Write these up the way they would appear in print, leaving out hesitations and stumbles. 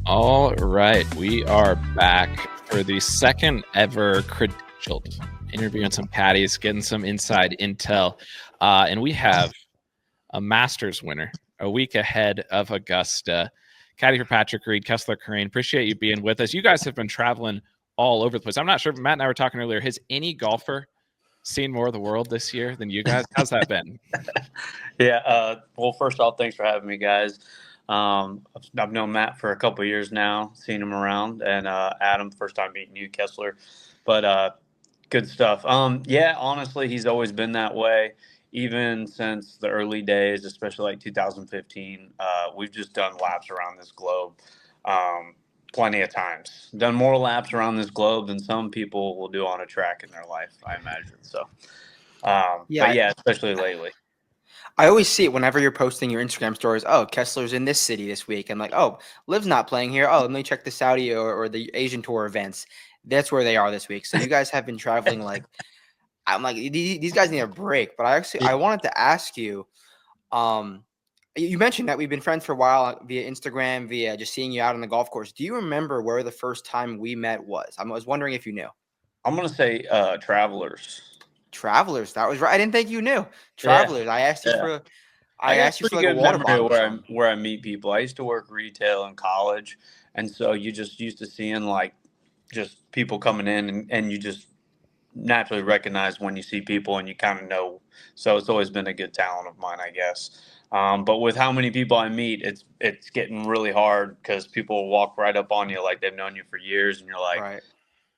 All right, we are back for the second ever Credentialed, interviewing some caddies, getting some inside intel, and we have a Masters winner a week ahead of Augusta. Caddy for Patrick Reed, Kessler Karain. Appreciate you being with us. You guys have been traveling all over the place. I'm not sure. Matt and I were talking earlier. Has any golfer seen more of the world this year than you guys? How's that been? Yeah. Well, first off, thanks for having me, guys. I've known Matt for a couple of years now, seen him around, and Adam, first time meeting you, Kessler. But good stuff. Yeah, honestly, he's always been that way, even since the early days, especially like 2015. We've just done laps around this globe, plenty of times. Done more laps around this globe than some people will do on a track in their life, I imagine. So, but yeah, especially lately. I always see it whenever you're posting your Instagram stories. Oh, Kessler's in this city this week. I'm like, oh, Liv's not playing here. Oh, let me check the Saudi or the Asian tour events. That's where they are this week. So you guys have been traveling like, I'm like, these guys need a break. But I wanted to ask you, you mentioned that we've been friends for a while via Instagram, via just seeing you out on the golf course. Do you remember where the first time we met was? I was wondering if you knew. I'm going to say Travelers. Travelers. That was right. I didn't think you knew. Travelers. Yeah. I asked you for. I asked you for like a water bottle. Where I meet people. I used to work retail in college, and so you just used to seeing like just people coming in, and you just naturally recognize when you see people, and you kind of know. So it's always been a good talent of mine, I guess. But with how many people I meet, it's getting really hard because people will walk right up on you like they've known you for years, and you're like, right.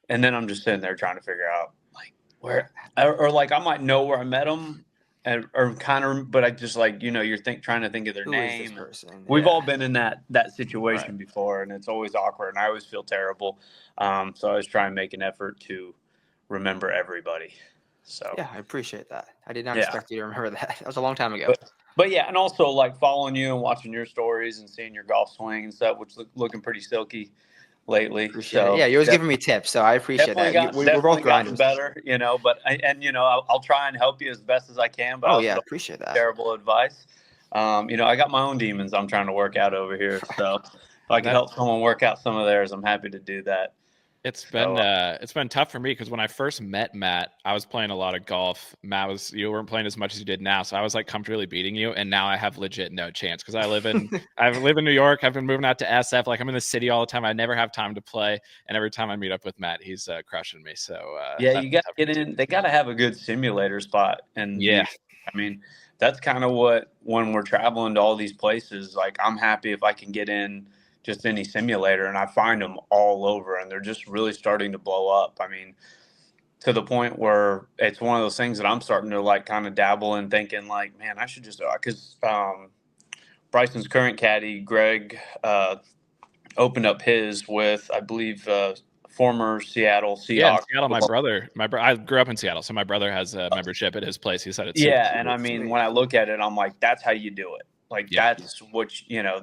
And then I'm just sitting there trying to figure out like where, or like I might know where I met them, or kind of, but I just like you're trying to think of their name. Is this person? We've all been in that situation before, and it's always awkward, and I always feel terrible. So I always try and make an effort to remember everybody. So yeah, I appreciate that. I did not expect you to remember that. That was a long time ago. But yeah, and also like following you and watching your stories and seeing your golf swing and stuff, which looking pretty silky lately. Appreciate it. Yeah, you're always giving me tips, so I appreciate that. We're both grinders. Better, but I'll try and help you as best as I can. But I appreciate that. Terrible advice. I got my own demons I'm trying to work out over here. So if I can help someone work out some of theirs, I'm happy to do that. It's been tough for me because when I first met Matt, I was playing a lot of golf. You weren't playing as much as you did now, so I was like comfortably beating you. And now I have legit no chance because I live in New York. I've been moving out to SF. Like I'm in the city all the time. I never have time to play. And every time I meet up with Matt, he's crushing me. So you got to get in. They got to have a good simulator spot. And that's kind of what when we're traveling to all these places. Like I'm happy if I can get in just any simulator, and I find them all over, and they're just really starting to blow up. I mean, to the point where it's one of those things that I'm starting to like kind of dabble in, thinking like, man, I should just because Bryson's current caddy, Greg, opened up his with, I believe, former Seattle Seahawks. Yeah, Seattle. My brother. I grew up in Seattle, so my brother has a membership at his place. He said it's and I mean, when I look at it, I'm like, that's how you do it. Like that's what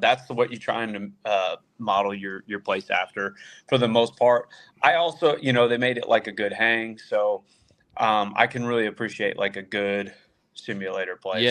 that's what you're trying to model your place after for the most part. I also, they made it like a good hang, so I can really appreciate like a good simulator place.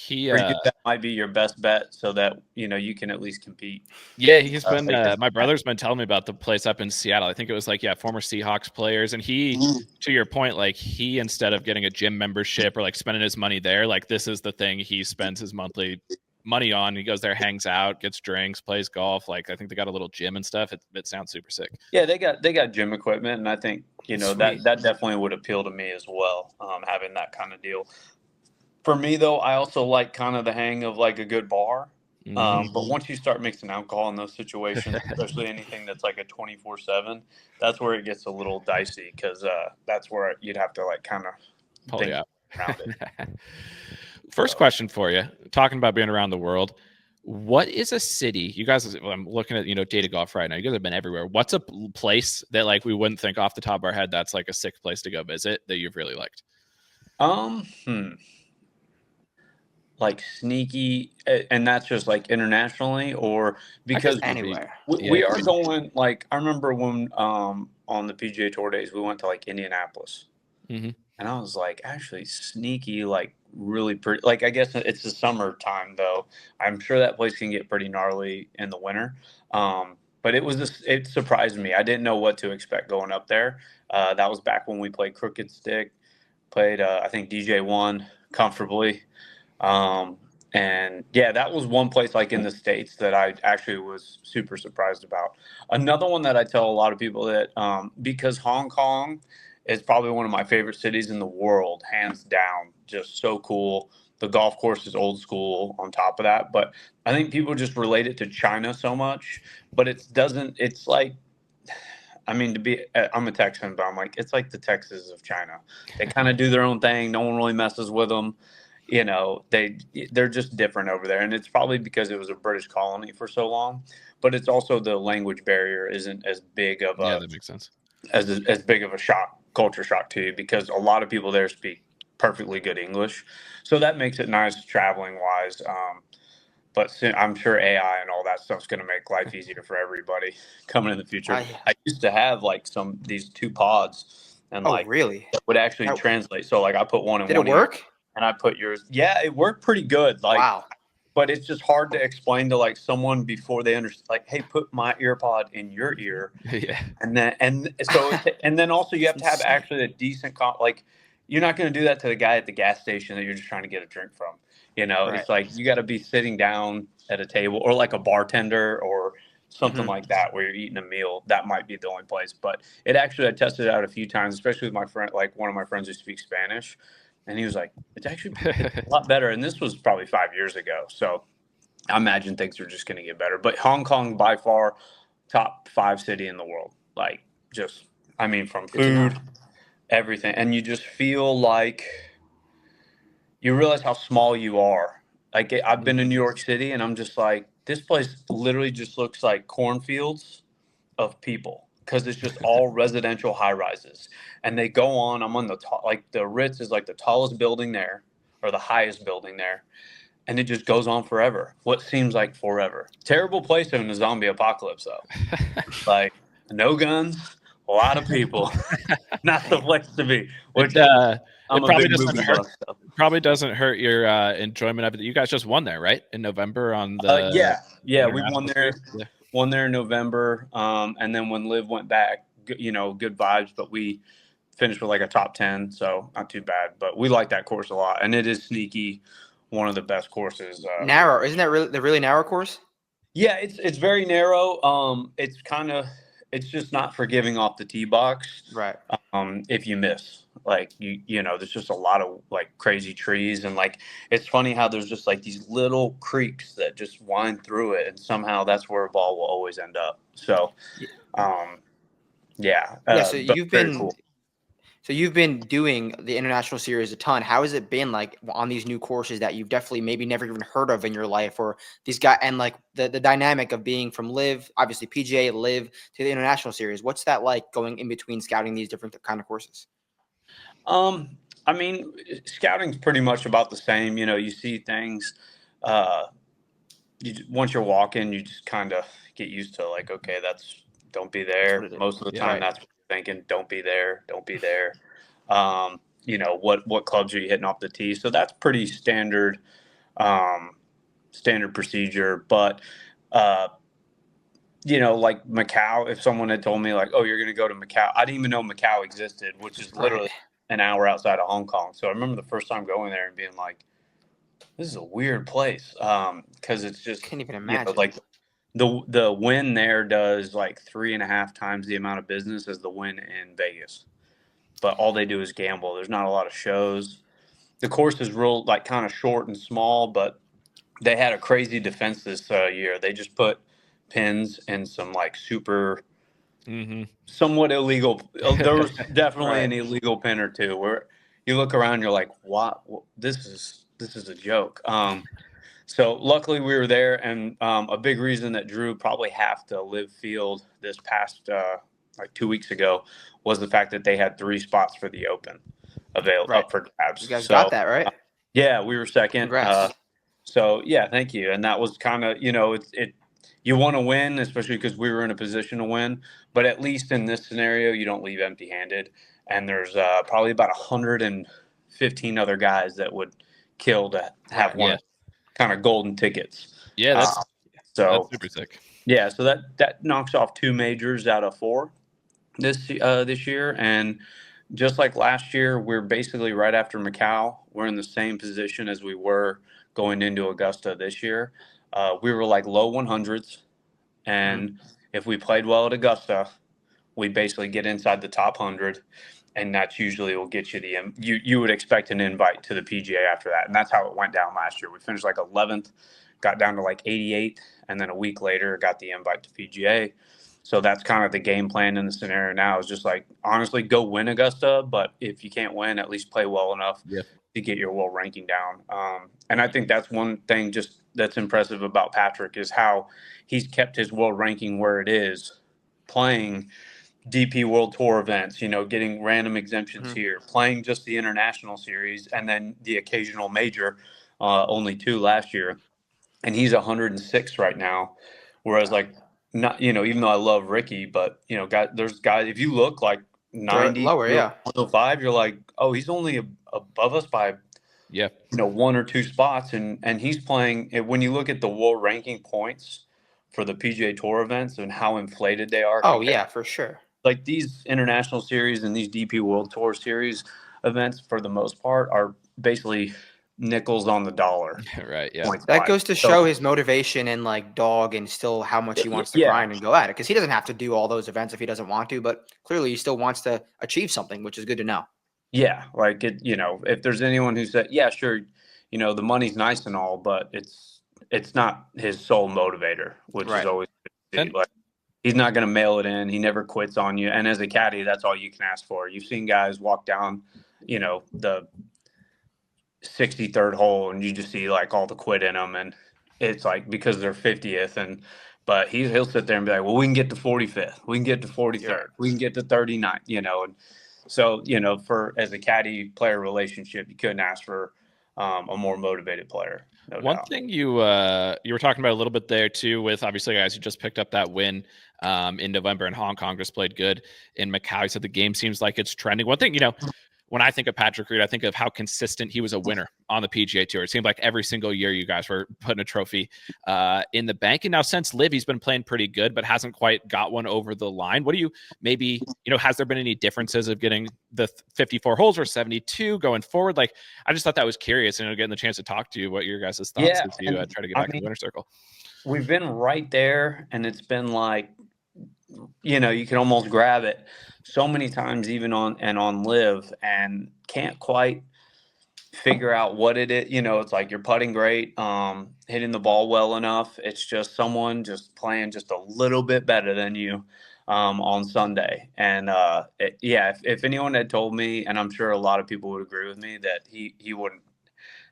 Yeah, that might be your best bet, so that you can at least compete. Yeah, he's been. My brother's been telling me about the place up in Seattle. I think it was like former Seahawks players, and he, to your point, like he instead of getting a gym membership or like spending his money there, like this is the thing he spends his monthly money on. He goes there, hangs out, gets drinks, plays golf. Like I think they got a little gym and stuff. It sounds super sick. Yeah, they got gym equipment, and I think that definitely would appeal to me as well. Having that kind of deal. For me though, I also like kind of the hang of like a good bar. But once you start mixing alcohol in those situations, especially anything that's like a 24/7, that's where it gets a little dicey because that's where you'd have to like kind of pull you out around it. First question for you, talking about being around the world, what is a city? You guys, I'm looking at, Data Golf right now. You guys have been everywhere. What's a place that like we wouldn't think off the top of our head that's like a sick place to go visit that you've really liked? Like sneaky, and that's just like internationally, or because anywhere. We are going, like I remember when on the PGA Tour days we went to like Indianapolis. And I was like, actually sneaky, like really pretty. Like, I guess it's the summertime though. I'm sure that place can get pretty gnarly in the winter. but it surprised me. I didn't know what to expect going up there. That was back when we played Crooked Stick, played I think DJ1 comfortably. And yeah, that was one place like in the States that I actually was super surprised about. Another one that I tell a lot of people that because Hong Kong is probably one of my favorite cities in the world, hands down, just so cool. The golf course is old school on top of that, but I think people just relate it to China so much, but it's like, I mean, I'm a Texan, but I'm like, it's like the Texas of China. They kind of do their own thing. No one really messes with them. You know, they're just different over there. And it's probably because it was a British colony for so long, but it's also the language barrier isn't as big of Yeah, a, that makes sense. as big of a culture shock to you, because a lot of people there speak perfectly good English. So that makes it nice traveling wise. But I'm sure AI and all that stuff's going to make life easier for everybody coming in the future. I used to have like these two pods, and Oh, like really? that would actually translate. So like I put one in Did one it ear, work? and I put yours. Yeah, it worked pretty good. Like, Wow. but it's just hard to explain to like someone before they understand. Like, hey, put my ear pod in your ear, Yeah. and then also you have to have actually a decent like. You're not going to do that to the guy at the gas station that you're just trying to get a drink from. You know, Right. It's like you got to be sitting down at a table, or like a bartender or something like that where you're eating a meal. That might be the only place. But it actually, I tested it out a few times, especially with my friend, like one of my friends who speaks Spanish. And he was like, it's a lot better. And this was probably 5 years ago. So I imagine things are just going to get better. But Hong Kong, by far, top 5 city in the world. Like, just, I mean, from food, everything. And you just feel like you realize how small you are. Like, I've been to New York City, and I'm just like, this place literally just looks like cornfields of people, because it's just all residential high rises. And they go on. I'm on the top, like the Ritz is like the tallest building there, or the highest building there. And it just goes on forever. What seems like forever. Terrible place in the zombie apocalypse, though. Like, no guns, a lot of people. Not the place to be. Which I'm a big movie buff. Probably doesn't hurt your enjoyment of it. You guys just won there, right? In November on the we won there in November. And then when Liv went back, good vibes, but we finished with like a top 10, so not too bad. But we like that course a lot, and it is sneaky, one of the best courses. Narrow, isn't that really the really narrow course? Yeah, it's very narrow. It's just not forgiving off the tee box. Right. If you miss, like there's just a lot of like crazy trees, and like it's funny how there's just like these little creeks that just wind through it, and somehow that's where a ball will always end up. So, So you've been doing the international series a ton. How has it been like on these new courses that you've definitely maybe never even heard of in your life, or these guys, and like the dynamic of being from Liv, obviously PGA, Liv, to the international series? What's that like going in between scouting these different kind of courses? I mean, scouting's pretty much about the same. You see things. Once you're walking, you just kind of get used to like, okay, don't be there. Most of the time, that's what you're thinking. Don't be there. Don't be there. What clubs are you hitting off the tee? So that's pretty standard procedure. But like Macau, if someone had told me like, oh, you're going to go to Macau, I didn't even know Macau existed, which is literally an hour outside of Hong Kong. So I remember the first time going there and being like, this is a weird place, because it's just, can't even imagine. Like the win there does like 3.5 times the amount of business as the win in Vegas, but all they do is gamble. There's not a lot of shows. The course is real, like kind of short and small, but they had a crazy defense this year. They just put pins in some like super, somewhat illegal. There was definitely an illegal pin or two where you look around, you're like, what? This is a joke. So luckily we were there, and a big reason that drew probably half the Live field this past like 2 weeks ago was the fact that they had 3 spots for the Open available up for grabs. You guys got that, right? Yeah, we were second. Congrats. So yeah, thank you. And that was kind of, you want to win, especially because we were in a position to win. But at least in this scenario, you don't leave empty-handed. And there's probably about 115 other guys that would kill to have one kind of golden tickets. Yeah, that's super sick. Yeah, so that knocks off 2 majors out of 4 this year, and just like last year, we're basically right after Macau. We're in the same position as we were going into Augusta this year. We were like low 100s, and if we played well at Augusta, we basically get inside the top 100, and that's usually will get you you would expect an invite to the PGA after that, and that's how it went down last year. We finished like 11th, got down to like 88, and then a week later got the invite to PGA. So that's kind of the game plan in the scenario now, is just like, honestly, go win Augusta, but if you can't win, at least play well enough to get your world ranking down. And I think that's one thing just that's impressive about Patrick, is how he's kept his world ranking where it is, playing DP World Tour events, getting random exemptions here, playing just the international series, and then the occasional major, only 2 last year. And he's 106 right now. Whereas not, even though I love Ricky, but there's guys, if you look like 90 lower, 105, you're like, oh, he's only above us by 1 or 2 spots, and he's playing. When you look at the world ranking points for the PGA Tour events and how inflated they are. Oh yeah, for sure. Like these international series and these DP World Tour series events, for the most part, are basically nickels on the dollar. Right. Yeah. That goes to show his motivation and like dog, and still how much he wants to grind and go at it. Because he doesn't have to do all those events if he doesn't want to, but clearly he still wants to achieve something, which is good to know. Yeah, like if there's anyone who said, yeah, sure, the money's nice and all, but it's not his sole motivator, which is always good. Like, he's not going to mail it in. He never quits on you. And as a caddy, that's all you can ask for. You've seen guys walk down, the 63rd hole, and you just see like all the quit in them, and it's like because they're 50th, but he'll sit there and be like, well, we can get to 45th, we can get to 43rd, we can get to 39th, and so for as a caddy player relationship, you couldn't ask for a more motivated player. One thing you were talking about a little bit there too, with obviously guys who just picked up that win in November in Hong Kong, just played good in Macau. He said the game seems like it's trending. One thing, when I think of Patrick Reed, I think of how consistent he was a winner on the PGA Tour. It seemed like every single year you guys were putting a trophy in the bank. And now since Liv, he's been playing pretty good, but hasn't quite got one over the line. What do you maybe, has there been any differences of getting the 54 holes or 72 going forward? Like, I just thought that was curious, and getting the chance to talk to you, what your guys' thoughts as you try to get back to the winner's circle. We've been right there, and it's been like, you can almost grab it so many times, even on Live, and can't quite figure out what it is. It's like you're putting great, hitting the ball well enough. It's just someone just playing just a little bit better than you on Sunday. And if anyone had told me, and I'm sure a lot of people would agree with me, that he wouldn't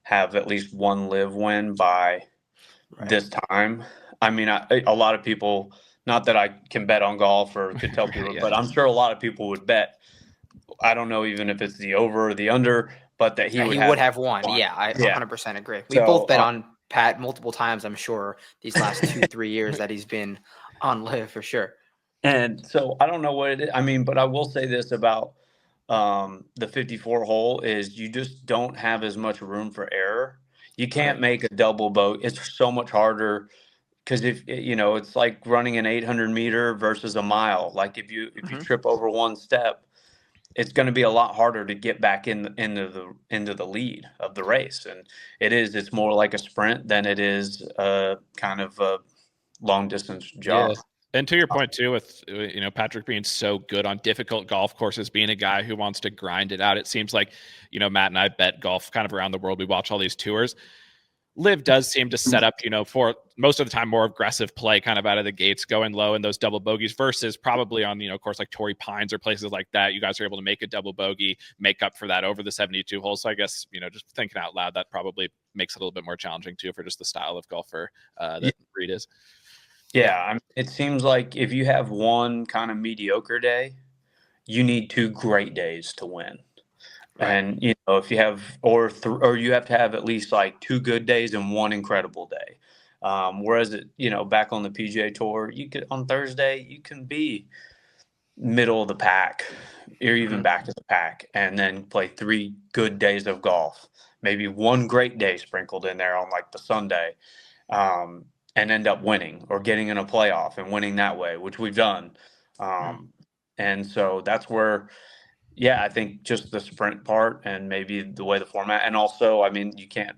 have at least one Live win by this time. I mean, a lot of people. Not that I can bet on golf or can tell people, but I'm sure a lot of people would bet. I don't know even if it's the over or the under, but that he would have won. Yeah, I 100% agree. We both bet on Pat multiple times, I'm sure, these last 2-3 years that he's been on Live for sure. And so I don't know what it is. I mean, but I will say this about the 54 hole is you just don't have as much room for error. You can't make a double bogey. It's so much harder. Because if it's like running an 800 meter versus a mile. Like if you trip over one step, it's going to be a lot harder to get back into the lead of the race. And it's more like a sprint than it is kind of a long distance jog. Yeah. And to your point too, with Patrick being so good on difficult golf courses, being a guy who wants to grind it out, it seems like Matt and I bet golf kind of around the world. We watch all these tours. Liv does seem to set up, for most of the time, more aggressive play kind of out of the gates, going low in those double bogeys versus probably on, of course, like Torrey Pines or places like that. You guys are able to make a double bogey, make up for that over the 72 holes. So I guess, just thinking out loud, that probably makes it a little bit more challenging too for just the style of golfer that Reed is. Yeah. It seems like if you have one kind of mediocre day, you need 2 great days to win. Right. And if you have or you have to have at least like 2 good days and 1 incredible day. Whereas back on the PGA Tour, you could on Thursday you can be middle of the pack or even back of the pack, and then play 3 good days of golf, maybe 1 great day sprinkled in there on like the Sunday. and end up winning or getting in a playoff and winning that way, which we've done. And so that's where, yeah, I think just the sprint part and maybe the way the format, and also, I mean, you can't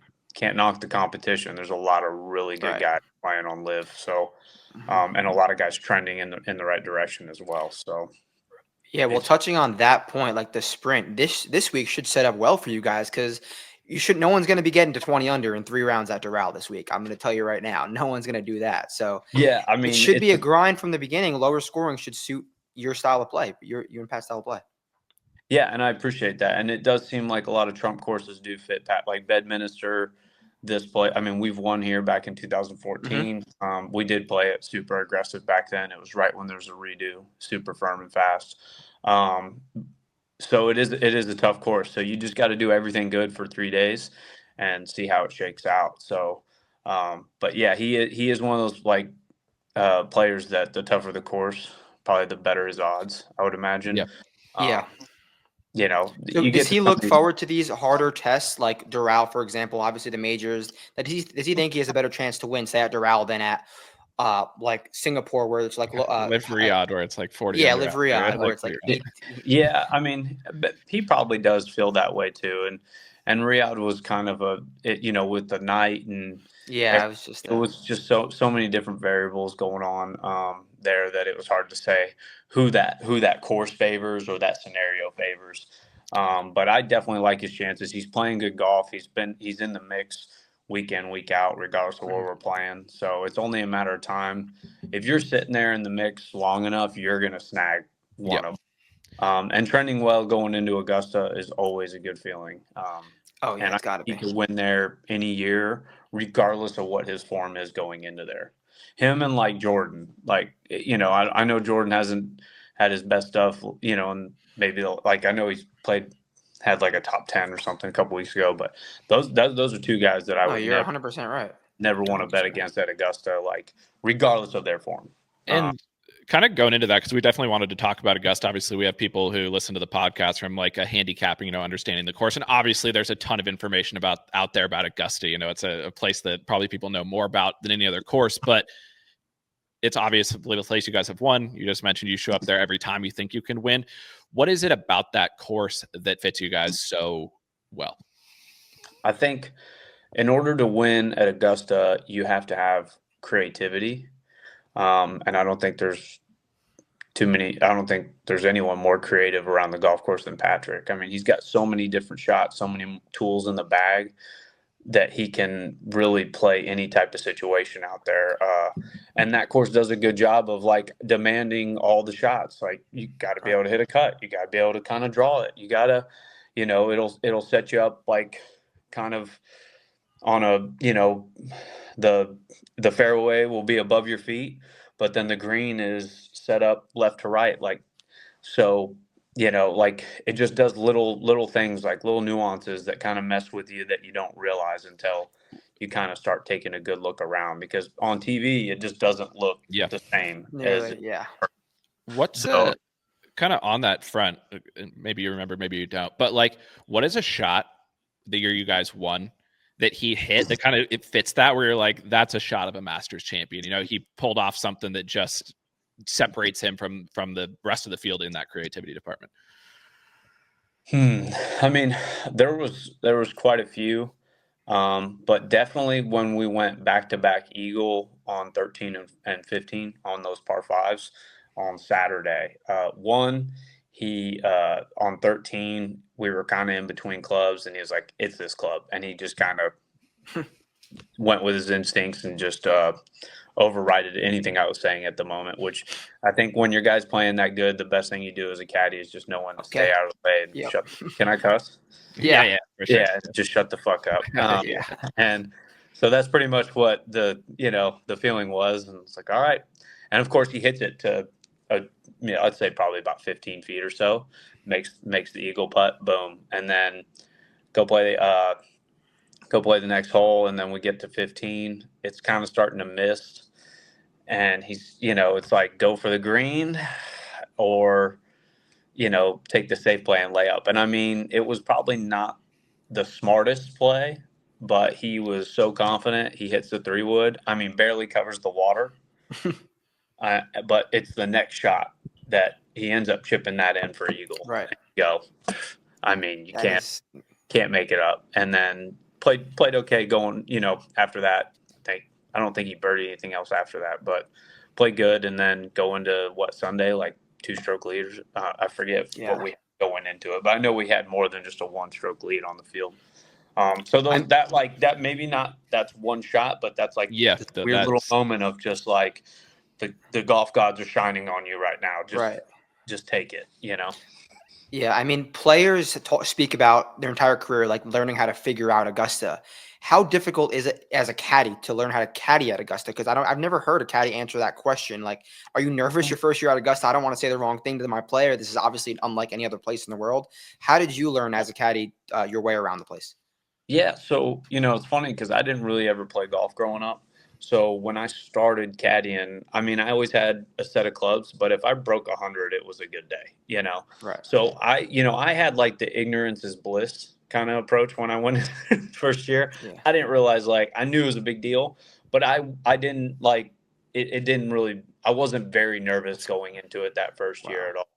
knock the competition. There's a lot of really good guys playing on Live, so and a lot of guys trending in the right direction as well. So yeah, well, touching on that point, like the sprint this week should set up well for you guys because no one's going to be getting to 20 under in 3 rounds at Doral this week. I'm going to tell you right now, no one's going to do that. So yeah, I mean, it should be a grind from the beginning. Lower scoring should suit your style of play, your and Pat's style of play. Yeah, and I appreciate that. And it does seem like a lot of Trump courses do fit Pat, like Bedminster. This play, I mean, we've won here back in 2014. We did play it super aggressive back then. It was right when there was a redo, super firm and fast. So it is a tough course. So you just got to do everything good for 3 days and see how it shakes out. So, but yeah, he is one of those like players that the tougher the course, probably the better his odds, I would imagine. Yeah. You know, so does he look forward to these harder tests like Doral, for example? Obviously, the majors. Does he think he has a better chance to win, say at Doral, than at like Singapore, where it's like Live Riyadh, where it's like 40. Yeah, Live Riyadh, where it's like 8. Yeah, I mean, but he probably does feel that way too, and Riyadh was kind of with the night and it was just so many different variables going on there that it was hard to say who that course favors or that scenario favors. But I definitely like his chances. He's playing good golf. He's in the mix week in, week out, regardless of where we're playing. So it's only a matter of time. If you're sitting there in the mix long enough, you're gonna snag one of them. And trending well going into Augusta is always a good feeling. And it's got to be. He could win there any year, regardless of what his form is going into there. Him and like Jordan, like, I know Jordan hasn't had his best stuff, and maybe like I know he's had like a top 10 or something a couple weeks ago, but those are 2 guys that I would you're 100% right. Never want to bet against at Augusta, like regardless of their form. And kind of going into that, because we definitely wanted to talk about Augusta. Obviously, we have people who listen to the podcast from like a handicapping, understanding the course. And obviously, there's a ton of information out there about Augusta. It's a place that probably people know more about than any other course, but it's obviously the place you guys have won. You just mentioned you show up there every time you think you can win. What is it about that course that fits you guys so well? I think in order to win at Augusta, you have to have creativity. And I don't think there's anyone more creative around the golf course than Patrick. I mean, he's got so many different shots, so many tools in the bag that he can really play any type of situation out there. And that course does a good job of like demanding all the shots. Like you got to be able to hit a cut. You got to be able to kind of draw it. You got to, it'll set you up like kind of on a, the fairway will be above your feet, but then the green is set up left to right. Like, so, like it just does little things, like little nuances that kind of mess with you that you don't realize until you kind of start taking a good look around, because on TV, it just doesn't look the same. What's kind of on that front? Maybe you remember, maybe you don't, but like, what is a shot the year you guys won that he hit that kind of it fits that, where you're like, that's a shot of a Masters champion? He pulled off something that just separates him from the rest of the field in that creativity department. I mean, there was quite a few, but definitely when we went back-to-back eagle on 13 and 15 on those par 5s on Saturday. One, he on 13, we were kind of in between clubs, and he was like, it's this club. And he just kind of went with his instincts and just overrided anything I was saying at the moment, which I think when your guy's playing that good, the best thing you do as a caddy is just know when to stay out of the way. And can I cuss? Yeah, for sure. Yeah, just shut the fuck up. And so that's pretty much what the feeling was. And it's like, all right. And of course he hits it to I'd say probably about 15 feet or so, makes the eagle putt, boom. And then go play the next hole. And then we get to 15. It's kind of starting to miss. And he's, it's like, go for the green or, take the safe play and lay up. And I mean, it was probably not the smartest play, but he was so confident. He hits the 3-wood. I mean, barely covers the water. But it's the next shot that he ends up chipping that in for eagle. Right. Go. I mean, you That is can't make it up. And then played okay going, after that. I don't think he birdied anything else after that, but played good. And then going to Sunday, like 2-stroke leaders. I forget what we had going into it, but I know we had more than just a 1-stroke lead on the field. So that maybe not, that's one shot, but that's like this weird little moment of just like the golf gods are shining on you right now. Just take it, Yeah, I mean, players speak about their entire career, like learning how to figure out Augusta. How difficult is it as a caddy to learn how to caddy at Augusta? Because I've never heard a caddy answer that question. Like, are you nervous your first year at Augusta? I don't want to say the wrong thing to my player. This is obviously unlike any other place in the world. How did you learn as a caddy your way around the place? Yeah, so it's funny because I didn't really ever play golf growing up. So when I started caddying, I mean, I always had a set of clubs, but if I broke 100, it was a good day, Right. So I had like the ignorance is bliss kind of approach when I went first year. Yeah. I didn't realize, like, I knew it was a big deal, but I didn't like it. It didn't really. I wasn't very nervous going into it that first year at all.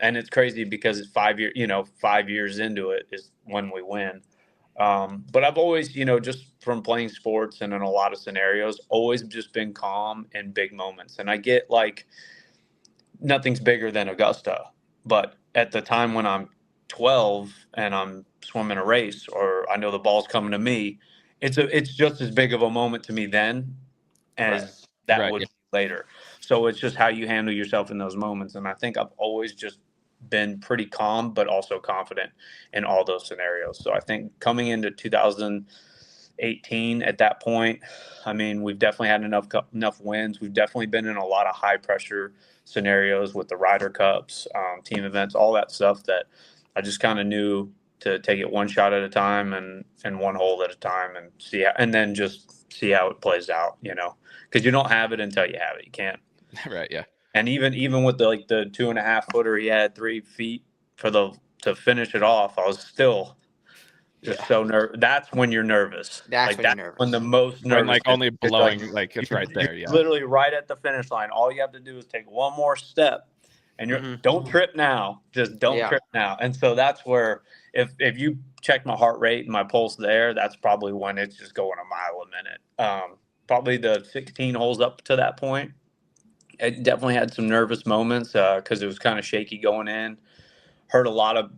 And it's crazy because it's 5 years. 5 years into it is when we win. But I've always, just from playing sports and in a lot of scenarios, always just been calm in big moments. And I get like nothing's bigger than Augusta. But at the time when I'm 12 and I'm swimming a race, or I know the ball's coming to me, it's just as big of a moment to me then as that would be later. So it's just how you handle yourself in those moments. And I think I've always just been pretty calm, but also confident in all those scenarios. So I think coming into 2018 at that point, I mean, we've definitely had enough wins. We've definitely been in a lot of high pressure scenarios with the Ryder Cups, team events, all that stuff that I just kind of knew to take it one shot at a time and one hole at a time and then just see how it plays out, because you don't have it until you have it. You can't. Right. Yeah. And even with the 2.5 footer he had 3 feet to finish it off, I was still just so nervous. That's when you're nervous. That's when you're nervous. When the most nervous. When like only blowing, it's right there. Yeah. Literally right at the finish line. All you have to do is take one more step, and don't trip now. Just don't trip now. And so that's where if you check my heart rate and my pulse there, that's probably when it's just going a mile a minute. Probably the 16 holes up to that point. It definitely had some nervous moments because it was kind of shaky going in. Heard a lot of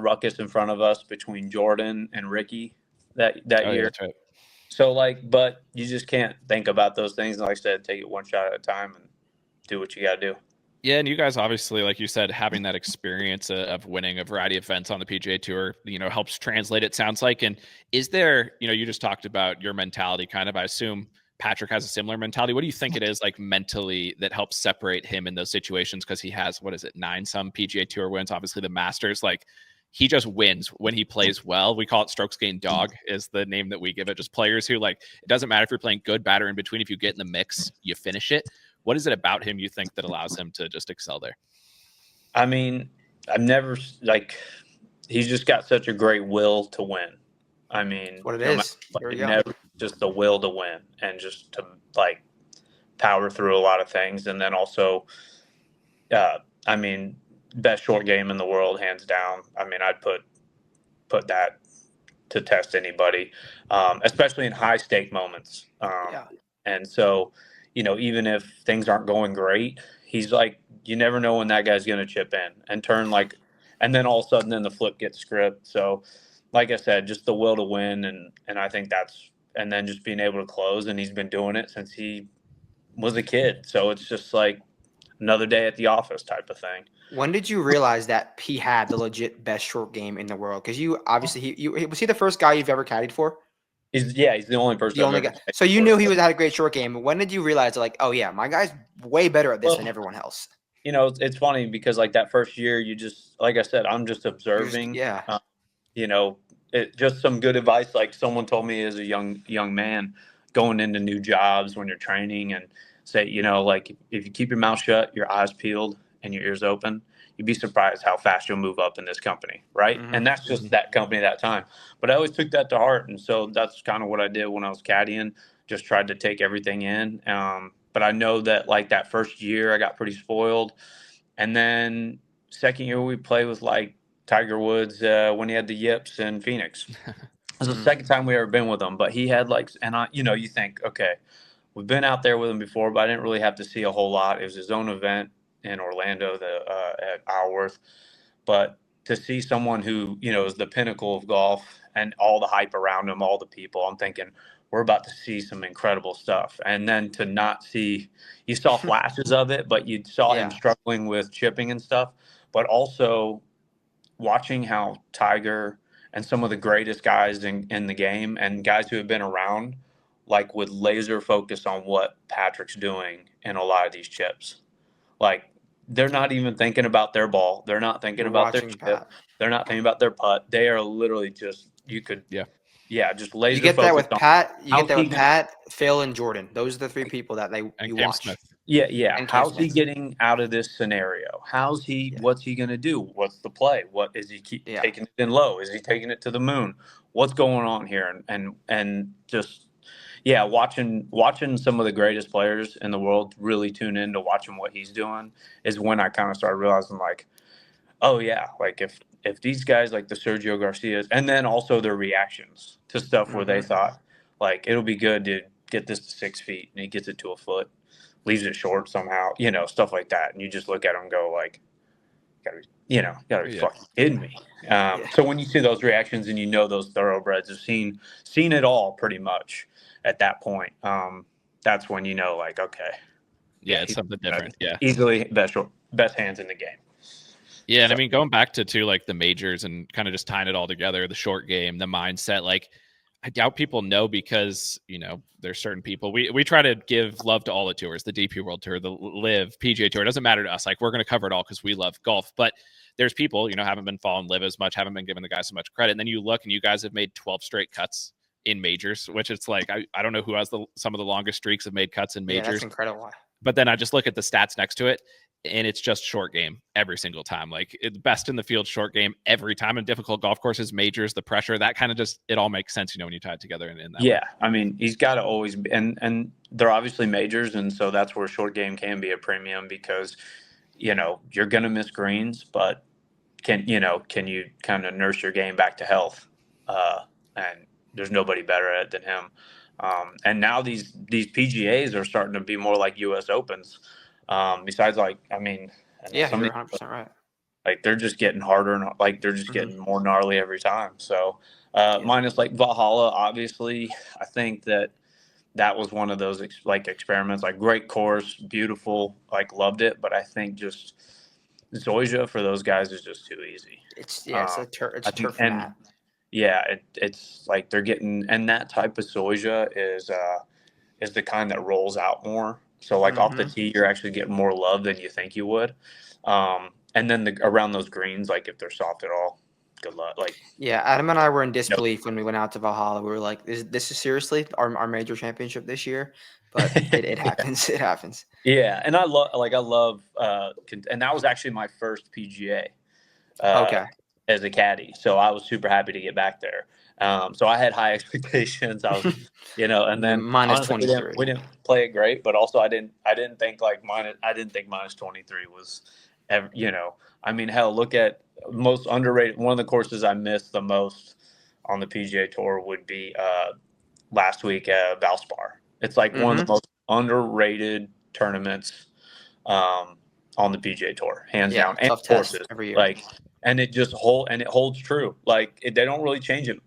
ruckus in front of us between Jordan and Ricky that year. Yeah, that's right. So but you just can't think about those things. Like I said, take it one shot at a time and do what you got to do. Yeah, and you guys obviously, like you said, having that experience of winning a variety of events on the PGA Tour, helps translate. It sounds like. And is there, you just talked about your mentality, kind of. I assume Patrick has a similar mentality. What do you think it is like mentally that helps separate him in those situations? Because he has, 9 some PGA Tour wins, obviously the Masters. Like, he just wins when he plays well. We call it strokes gained dog is the name that we give it. Just players who, like, it doesn't matter if you're playing good, bad, or in between. If you get in the mix, you finish it. What is it about him you think that allows him to just excel there? I mean, I've never he's just got such a great will to win. I mean, what it is. Never just the will to win and just to power through a lot of things. And then also, I mean, best short game in the world, hands down. I mean, I'd put that to test anybody, especially in high stake moments. And so, even if things aren't going great, he's you never know when that guy's going to chip in and turn and then all of a sudden then the flip gets script. So, like I said, just the will to win. And I think and then just being able to close. And he's been doing it since he was a kid. So it's just like another day at the office type of thing. When did you realize that he had the legit best short game in the world? Because you obviously, was he the first guy you've ever caddied for? He's the only person. The only guy. So you knew he had a great short game. When did you realize, oh yeah, my guy's way better at this than everyone else? It's funny because that first year, you just, like I said, I'm just observing. Just some good advice. Like someone told me as a young man going into new jobs when you're training, and say, if you keep your mouth shut, your eyes peeled, and your ears open, you'd be surprised how fast you'll move up in this company, right? Mhm. And that's just that company that time. But I always took that to heart, and so that's kind of what I did when I was caddying. Just tried to take everything in. But I know that like that first year, I got pretty spoiled, and then second year we played with like Tiger Woods when he had the yips in Phoenix. It was the second time we ever been with him, but he had like, and I, you think, okay, we've been out there with him before, but I didn't really have to see a whole lot. It was his own event in Orlando, at Isleworth. But to see someone who, is the pinnacle of golf and all the hype around him, all the people, I'm thinking we're about to see some incredible stuff. And then to not see, you saw flashes of it, but you saw him struggling with chipping and stuff. But also watching how Tiger and some of the greatest guys in the game and guys who have been around, like with laser focus on what Patrick's doing in a lot of these chips. Like they're not even thinking about their ball. They're not thinking about their chip. Pat. They're not thinking about their putt. They are literally just, just laser You get that with focused on Pat. You get that with gonna- Pat, Phil, and Jordan. Those are the 3 people that you Cam watch. Smith. Yeah. And Cam How's he Smith. getting out of this scenario? What's he going to do? What's the play? What is he taking it in low? Is he taking it to the moon? What's going on here? And just, watching some of the greatest players in the world really tune in to watching what he's doing is when I kind of started realizing like, oh yeah, like if these guys like the Sergio Garcias, and then also their reactions to stuff where they thought like it'll be good to get this to 6 feet and he gets it to a foot, leaves it short somehow, stuff like that. And you just look at him and go like, gotta be fucking kidding me. So when you see those reactions and those thoroughbreds have seen it all pretty much at that point, that's when like, okay. Yeah, it's something different. Yeah. Easily best hands in the game. Yeah, and I mean, going back to like the majors and kind of just tying it all together, the short game, the mindset, like I doubt people know because, there's certain people. We try to give love to all the tours, the DP World Tour, the Live, PGA Tour. It doesn't matter to us. Like we're going to cover it all because we love golf. But there's people, haven't been following Live as much, haven't been giving the guys so much credit. And then you look and you guys have made 12 straight cuts in majors, which it's like, I don't know who has some of the longest streaks of made cuts in majors. Yeah, that's incredible. But then I just look at the stats next to it, and it's just short game every single time. Like it's best in the field short game every time. In difficult golf courses, majors, the pressure, that kind of just, it all makes sense, when you tie it together in that way. I mean, he's got to always be, and they're obviously majors, and so that's where short game can be a premium because, you're going to miss greens, but can you kind of nurse your game back to health? And there's nobody better at it than him. And now these PGAs are starting to be more like U.S. Opens. Besides, like, I mean, you're 100% right. Like they're just getting harder and like they're just getting more gnarly every time. So, minus like Valhalla, obviously, I think that was one of those experiments. Like great course, beautiful, like loved it. But I think just Zoysia for those guys is just too easy. It's a turf mat. Yeah, it's like they're getting, and that type of Zoysia is the kind that rolls out more. So like off the tee, you're actually getting more love than you think you would. And then around those greens, like if they're soft at all, good luck. Like Adam and I were in disbelief when we went out to Valhalla. We were like, "This is seriously our major championship this year?" But it happens. It happens. Yeah, and I love, and that was actually my first PGA. As a caddy, so I was super happy to get back there. So I had high expectations. I was, and then minus 23. We didn't play it great, but also I didn't think minus 23 was ever, I mean, hell, look at most underrated. One of the courses I missed the most on the PGA Tour would be last week Valspar. It's like one of the most underrated tournaments on the PGA Tour, hands down. And courses every year. Like, and it holds true. Like they don't really change it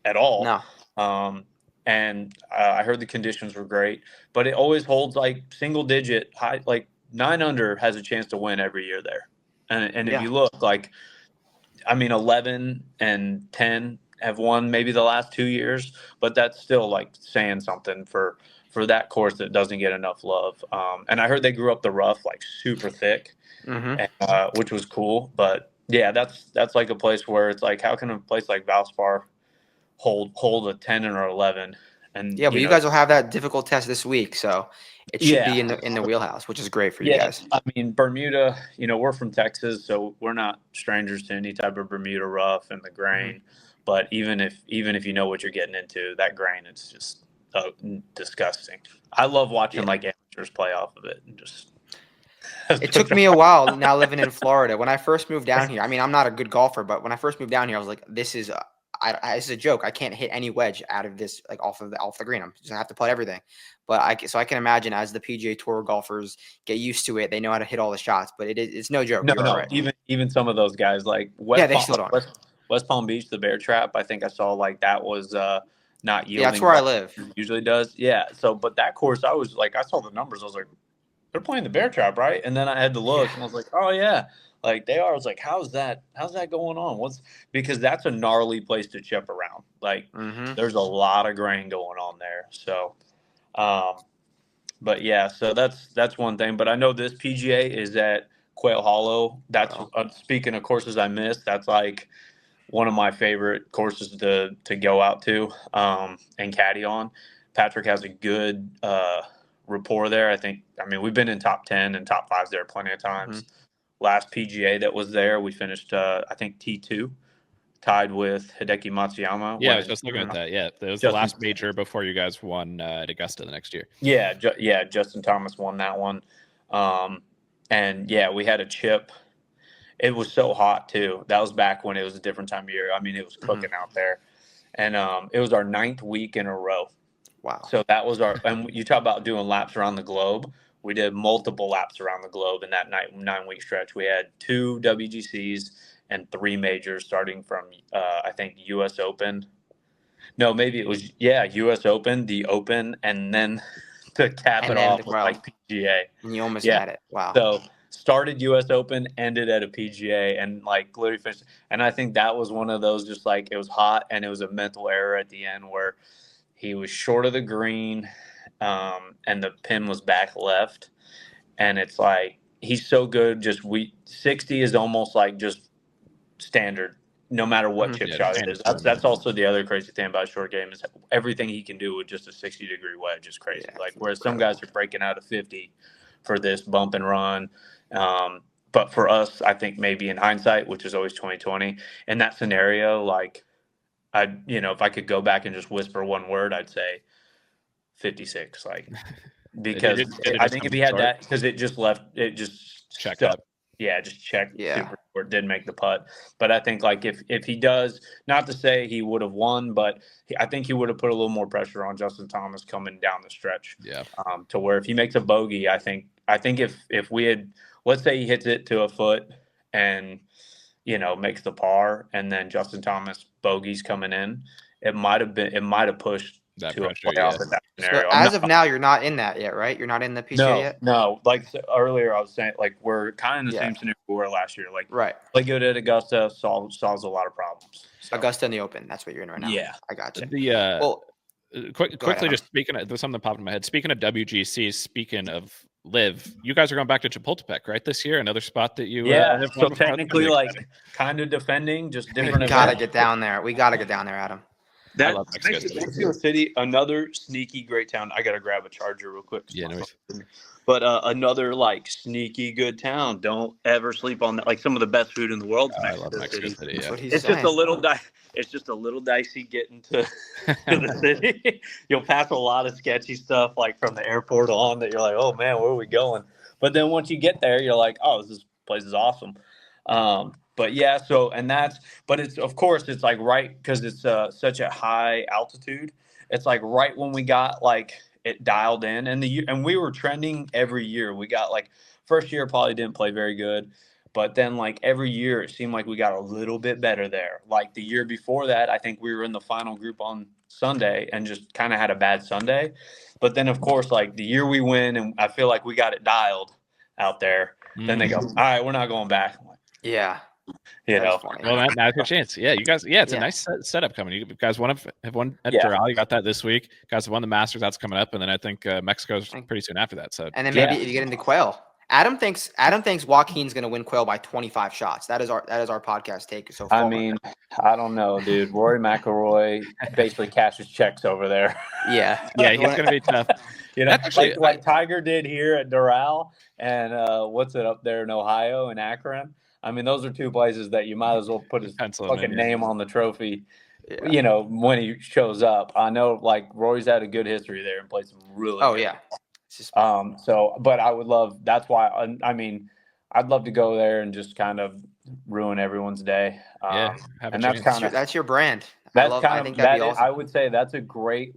at all. No. And I heard the conditions were great, but it always holds like single digit high, like 9 under has a chance to win every year there. And if you look, like, I mean, 11 and 10 have won maybe the last 2 years, but that's still like saying something for that course that doesn't get enough love. And I heard they grew up the rough like super thick, and, which was cool. But yeah, that's like a place where it's like, how can a place like Valspar hold a 10 or 11 And Yeah, but you guys will have that difficult test this week, so it should be Yeah. in the wheelhouse, which is great for you guys. I mean, Bermuda, we're from Texas, so we're not strangers to any type of Bermuda rough and the grain. But even if you know what you're getting into, that grain, it's just disgusting. I love watching like amateurs play off of it and just. It took me a while now living in Florida. When I first moved down here, I mean, I'm not a good golfer, but when I first moved down here, I was like, this is a joke. I can't hit any wedge out of this, like off the green. I'm just gonna have to putt everything. But I can imagine as the PGA Tour golfers get used to it, they know how to hit all the shots. But it's no joke. No, Right. Even some of those guys like West Palm Beach, the Bear Trap. I think I saw like that was not yielding. Yeah, that's where I live. Usually does. Yeah. So, but that course, I was like, I saw the numbers. I was like, they're playing the Bear Trap, right? And then I had to look, and I was like, oh yeah, like they are. I was like, how's that going on? Because that's a gnarly place to chip around. Like, there's a lot of grain going on there. So, but yeah, so that's one thing. But I know this PGA is at Quail Hollow. That's speaking of courses I missed. That's like one of my favorite courses to go out to and caddy on. Patrick has a good rapport there. I mean, we've been in top 10 and top 5s there plenty of times. Last PGA that was there, we finished I think T2, tied with Hideki Matsuyama. Yeah, I was just looking at that. Yeah, it was the last major before you guys won at Augusta the next year. Yeah, Justin Thomas won that one. And yeah, we had a chip. It was so hot too. That was back when it was a different time of year. I mean, it was cooking out there. And it was our 9th week in a row. Wow. So that was and you talk about doing laps around the globe. We did multiple laps around the globe in that 9-week stretch. We had 2 WGCs and 3 majors starting from, I think, U.S. Open. No, maybe it was, U.S. Open, the Open, and then to cap it off with like PGA. And you almost had it. Wow. So started U.S. Open, ended at a PGA, and like literally finished. And I think that was one of those just like it was hot and it was a mental error at the end where he was short of the green and the pin was back left. And it's like he's so good. 60 is almost like just standard, no matter what chip shot it is. That's also the other crazy thing about a short game is everything he can do with just a 60-degree wedge is crazy. Yeah, like whereas some guys are breaking out of 50 for this bump and run. But for us, I think maybe in hindsight, which is always 2020, in that scenario, like if I could go back and just whisper one word, I'd say 56. Like because I think if he had that, because it just checked up. Yeah, just checked super short, didn't make the putt. But I think like if he does, not to say he would have won, but I think he would have put a little more pressure on Justin Thomas coming down the stretch. Yeah. To where if he makes a bogey, I think if we had, let's say he hits it to a foot and makes the par, and then Justin Thomas bogeys coming in, it might have pushed that to pressure, a playoff in that scenario. So as of now, you're not in that yet, right? You're not in the PGA yet? No. Like earlier, I was saying, like we're kind of in the same scenario we were last year. Like play good at Augusta solves a lot of problems. So. Augusta and the Open, that's what you're in right now. Yeah, I got you. Quickly, just speaking of, there's something that popped in my head. Speaking of WGC, speaking of Live, you guys are going back to Chapultepec, right? This year, another spot that you so technically, like kind of defending, just different. We gotta get down there. Adam. I love Mexico City, another sneaky great town. I gotta grab a charger real quick. Yeah, no. But another like sneaky good town. Don't ever sleep on that. Like some of the best food in the world. I love Mexico City. Yeah. It's just a little dicey getting to the city. You'll pass a lot of sketchy stuff like from the airport on that you're like, oh man, where are we going? But then once you get there, you're like, oh, this place is awesome. But yeah, but it's, of course, it's like right because it's such a high altitude. It's like right when we got like it dialed in, and we were trending every year. We got like first year probably didn't play very good, but then like every year it seemed like we got a little bit better there. Like the year before that, I think we were in the final group on Sunday and just kind of had a bad Sunday. But then of course, like the year we win and I feel like we got it dialed out there. Then they go, all right, we're not going back. Yeah. Well, now's your chance. Yeah, you guys. Yeah, it's a nice setup coming. You guys have won at Doral. You got that this week. You guys have won the Masters. That's coming up, and then I think Mexico's pretty soon after that. So and then maybe if you get into Quail Adam thinks Joaquin's going to win Quail by 25 shots. That is our podcast take so far. I mean, I don't know, dude. Rory McIlroy basically cashes checks over there. Yeah. Yeah, he's going to be tough. You know, That's actually like Tiger did here at Doral, and what's it up there in Ohio and Akron? I mean, those are two places that you might as well put his fucking name on the trophy. Yeah. You know, when he shows up. I know, like, Rory's had a good history there and played some really. Oh good yeah. But I would love. That's why. I mean, I'd love to go there and just kind of ruin everyone's day. Yeah, and that's your brand. I think that'd be awesome. I would say that's a great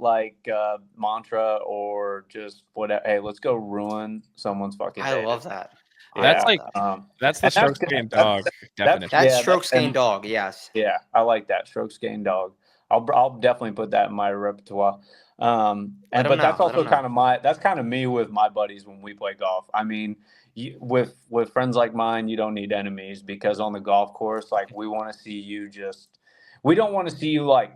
mantra or just whatever. Hey, let's go ruin someone's fucking day. I love that. That's that's the strokes gained dog definition. That's strokes gained dog. Yes. Yeah, I like that strokes gained dog. I'll definitely put that in my repertoire. That's also kind of me with my buddies when we play golf. I mean, with friends like mine, you don't need enemies, because on the golf course, like, we want to see you we don't want to see you like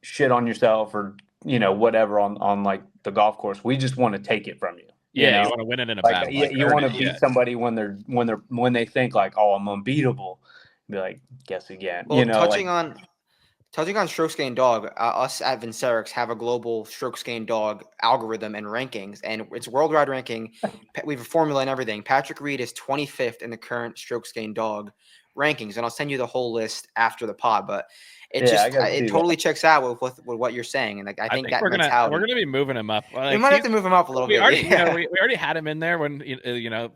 shit on yourself or whatever on like the golf course. We just want to take it from you. Yeah, you want to win it in a battle. You want to beat somebody when they think like, oh, I'm unbeatable. Be like, guess again. Well, touching on strokes gained dog, us at Vincerix have a global strokes gained dog algorithm and rankings, and it's worldwide ranking. We have a formula and everything. Patrick Reed is 25th in the current strokes gained dog rankings, and I'll send you the whole list after the pod. But it totally checks out with what you're saying, and like I think that we're gonna be moving him up. Like, we might have to move him up a little bit. We already had him in there when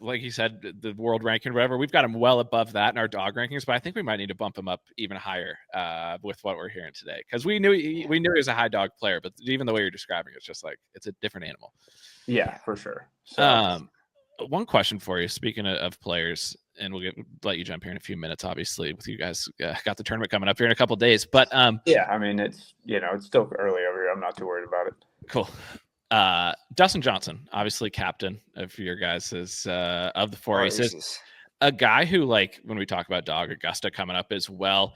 like he said, the world ranking, whatever. We've got him well above that in our dog rankings, but I think we might need to bump him up even higher with what we're hearing today, because we knew he was a high dog player, but even the way you're describing it's just like it's a different animal. Yeah, for sure. So. One question for you. Speaking of players, and we'll let you jump here in a few minutes. Obviously, with you guys got the tournament coming up here in a couple of days. But yeah, I mean, it's it's still early over here. I'm not too worried about it. Cool. Dustin Johnson, obviously captain of your guys of the four aces. A guy who, like, when we talk about dog, Augusta coming up as well,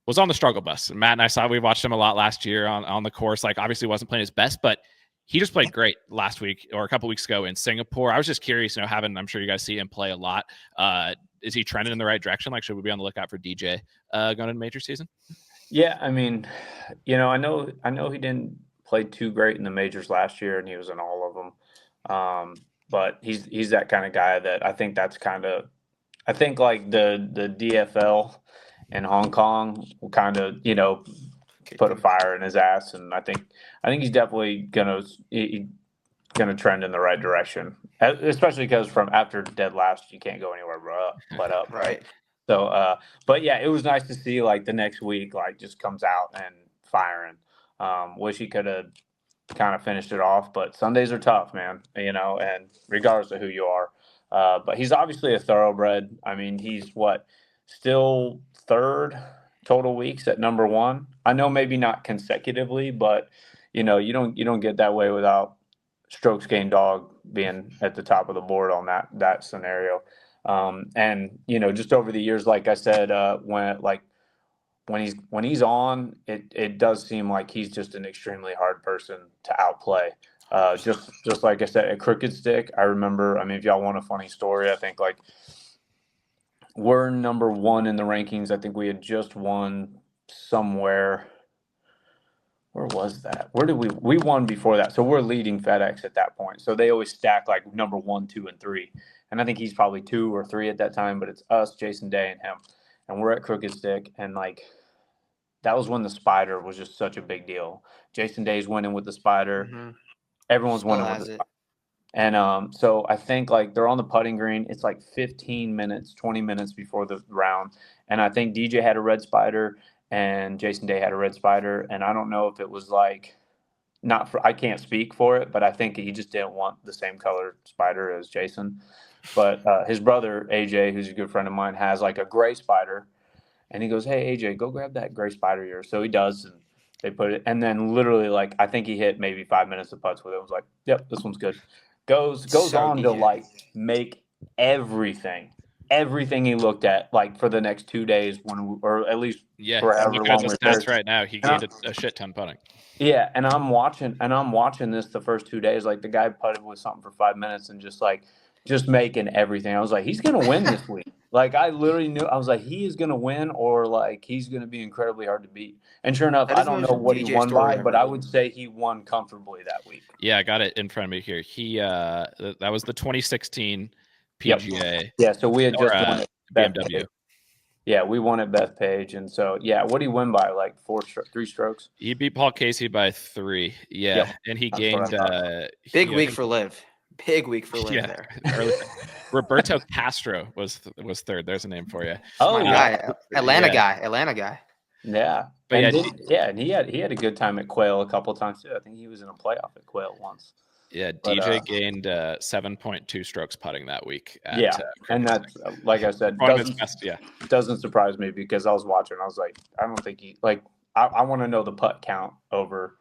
was on the struggle bus. And Matt and I we watched him a lot last year on the course. Like, obviously wasn't playing his best, but he just played great last week or a couple weeks ago in Singapore. I was just curious, I'm sure you guys see him play a lot. Is he trending in the right direction? Like, should we be on the lookout for DJ going into major season? Yeah, I mean, I know he didn't play too great in the majors last year, and he was in all of them. But he's that kind of guy that I think like the DFL in Hong Kong will kind of put a fire in his ass, and I think he's definitely gonna trend in the right direction, especially because from after dead last you can't go anywhere but up. Right. So but yeah, it was nice to see like the next week like just comes out and firing. Wish he could have kind of finished it off, but Sundays are tough, man, and regardless of who you are. But he's obviously a thoroughbred. I mean, he's still third total weeks at number one. I know maybe not consecutively, but you don't get that way without strokes gained dog being at the top of the board on that scenario. And just over the years, like I said, when he's on, it does seem like he's just an extremely hard person to outplay. Just like I said, at Crooked Stick, I remember. I mean, if y'all want a funny story, I think like we're number one in the rankings. I think we had just won somewhere. Where was that? Where did we won before that? So we're leading FedEx at that point. So they always stack like number 1, 2, and 3. And I think he's probably 2 or 3 at that time, but it's us, Jason Day, and him. And we're at Crooked Stick, and like that was when the Spider was just such a big deal. Jason Day's winning with the Spider. Mm-hmm. Everyone's winning with the Spider. And so I think like they're on the putting green. It's like 15 minutes, 20 minutes before the round. And I think DJ had a red Spider and Jason Day had a red Spider. And I don't know if it was like I can't speak for it, but I think he just didn't want the same color Spider as Jason. But his brother, AJ, who's a good friend of mine, has like a gray Spider. And he goes, "Hey, AJ, go grab that gray Spider here." So he does. And they put it. And then literally, like, I think he hit maybe 5 minutes of putts with it. I was like, "Yep, this one's good." Goes on to like make everything everything he looked at, like for the next 2 days, or at least Yeah, for I'm however looking at long the we're stats there. right now. He gained a shit ton putting. Yeah, and I'm watching this the first 2 days. Like the guy putted with something for 5 minutes and just making everything. I was like, he's gonna win this week. Like I literally knew. I was like, he is gonna win, or like he's gonna be incredibly hard to beat. And sure enough, That I is the don't most know what he DJ won story by, but ever. I would say he won comfortably that week. Yeah, I got it in front of me here. He that was the 2016 PGA. Yeah, so we had just won it. BMW. Yeah, we won at Bethpage, and so yeah, what did he win by? Like 3 strokes. He beat Paul Casey by 3. Yeah, Yep, and he that's what I gained thought. Big week for Liv. Big week for Liv Yeah. there. Roberto Castro was third. There's a name for you. Oh, My yeah. guy, Atlanta guy. Yeah, But and he had a good time at Quail a couple times too. I think he was in a playoff at Quail once. Yeah, But, DJ gained 7.2 strokes putting that week. At, yeah, and that's like I said, doesn't surprise me because I was watching. I was like, I don't think he like. I want to know the putt count over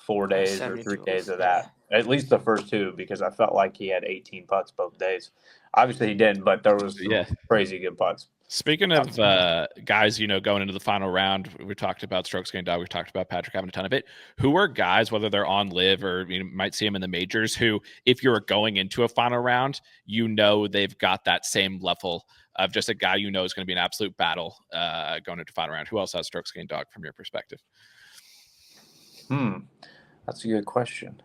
4 days or 3 days of that. At least the first 2, because I felt like he had 18 putts both days. Obviously he didn't, but there was some crazy good putts. Speaking of guys, going into the final round, we talked about strokes gained dog. We talked about Patrick having a ton of it. Who are guys, whether they're on live or you might see them in the majors, who, if you're going into a final round, they've got that same level of just a guy is going to be an absolute battle going into final round. Who else has strokes gained dog from your perspective? That's a good question.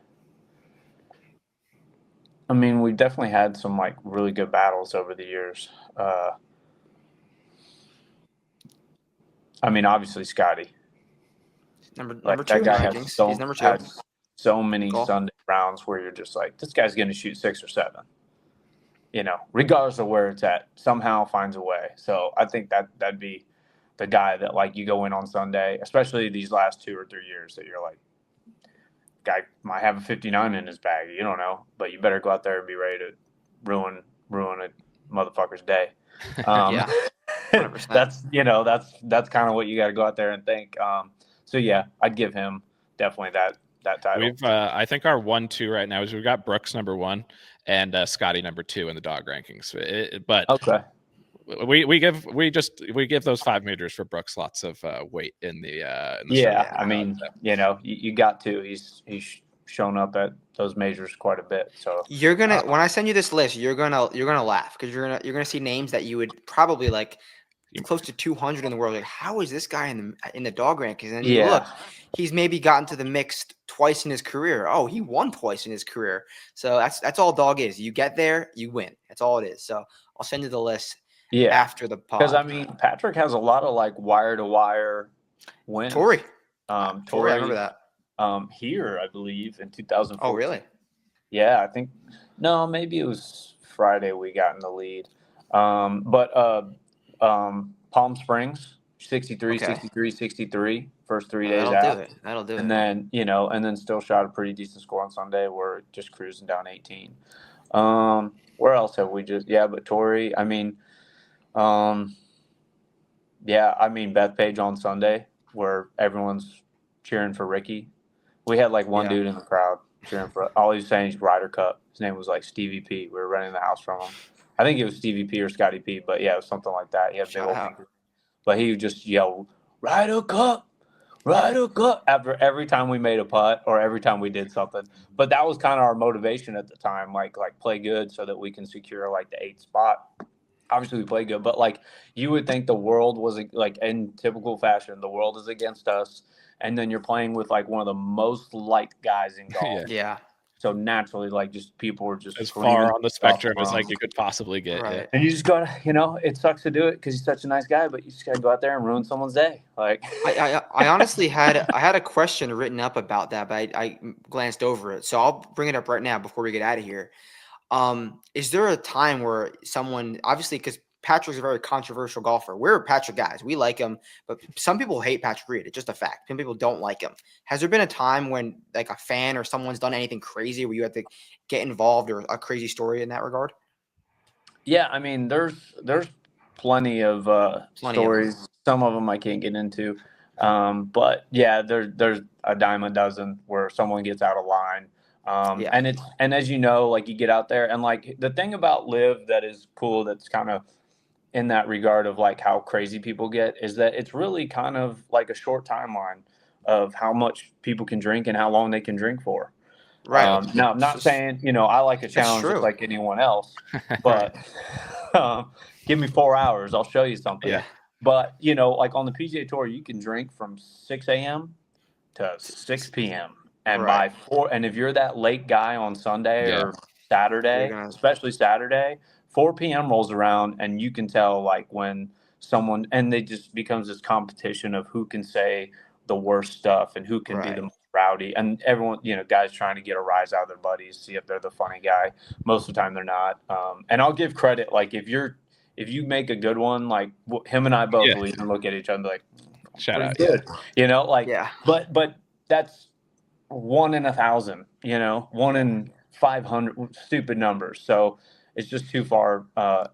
I mean, we've definitely had some like really good battles over the years. I mean, obviously Scotty. Number 2 that guy has He's number 2. has so many Sunday rounds where you're just like, this guy's going to shoot 6 or 7. Regardless of where it's at, somehow finds a way. So I think that'd be the guy that like you go in on Sunday, especially these last 2 or 3 years, that you're like, guy might have a 59 in his bag. You don't know, but you better go out there and be ready to ruin a motherfucker's day. Yeah, 100%. That's kind of what you got to go out there and think. So yeah, I'd give him definitely that title. I think our 1-2 right now is we've got Brooks number 1 and Scotty number 2 in the dog rankings. But okay, we give those 5 majors for Brooks lots of weight in the yeah. I mean, you got to. He's shown up at those majors quite a bit. So you're gonna when I send you this list, you're gonna laugh because you're gonna see names that you would probably like close to 200 in the world. Like, how is this guy in the dog rankings? And you look, he's maybe gotten to the mix twice in his career. Oh, he won twice in his career. So that's all dog is. You get there, you win. That's all it is. So I'll send you the list after the pod. Because I mean, Patrick has a lot of like wire to wire wins. Torrey, I remember that. Here, I believe in 2004. Oh, really? Yeah, I think maybe it was Friday we got in the lead. Palm Springs, 63, 63, 63, first 3 days out. That'll do it. And then, and then still shot a pretty decent score on Sunday. We're just cruising down 18. Where else have we but Torrey, I mean, Bethpage on Sunday where everyone's cheering for Ricky. We had like one dude in the crowd cheering for all he was saying is Ryder Cup. His name was like Stevie P. We were renting the house from him. I think it was Stevie P or Scotty P, but yeah, it was something like that. He had big old fingers. But he would just yell, Ryder Cup, after every time we made a putt or every time we did something. But that was kind of our motivation at the time, like play good so that we can secure like the 8th spot. Obviously we played good, but like you would think the world was like in typical fashion, the world is against us. And then you're playing with like one of the most liked guys in golf. Yeah. So naturally, like just people were just as far on the spectrum as like you could possibly get. Right. Yeah. And you just gotta, it sucks to do it because he's such a nice guy, but you just gotta go out there and ruin someone's day. Like I honestly had a question written up about that, but I glanced over it. So I'll bring it up right now before we get out of here. Is there a time where someone, obviously, because Patrick's a very controversial golfer. We're Patrick guys. We like him, but some people hate Patrick Reed. It's just a fact. Some people don't like him. Has there been a time when like a fan or someone's done anything crazy where you had to get involved or a crazy story in that regard? Yeah, I mean, there's plenty of stories. Some of them I can't get into. But yeah, there's a dime a dozen where someone gets out of line. And as you know, like you get out there and like the thing about Live that is cool, that's kind of in that regard of like how crazy people get is that it's really kind of like a short timeline of how much people can drink and how long they can drink for. Right. Now, I'm not saying, I like a challenge just true. like anyone else, but give me 4 hours, I'll show you something. Yeah. But, like on the PGA Tour, you can drink from 6 a.m. to 6 p.m. And Right. by 4, and if you're that late guy on Sunday Yeah. or Saturday, especially Saturday, 4 p.m. rolls around and you can tell like when someone, and it just becomes this competition of who can say the worst stuff and who can be the most rowdy. And everyone, guys trying to get a rise out of their buddies, see if they're the funny guy. Most of the time they're not. And I'll give credit, like if you make a good one, like him and I both will even look at each other and be like, shout out. Good. Yeah. But that's 1 in 1,000, 1 in 500, stupid numbers. So it's just too far,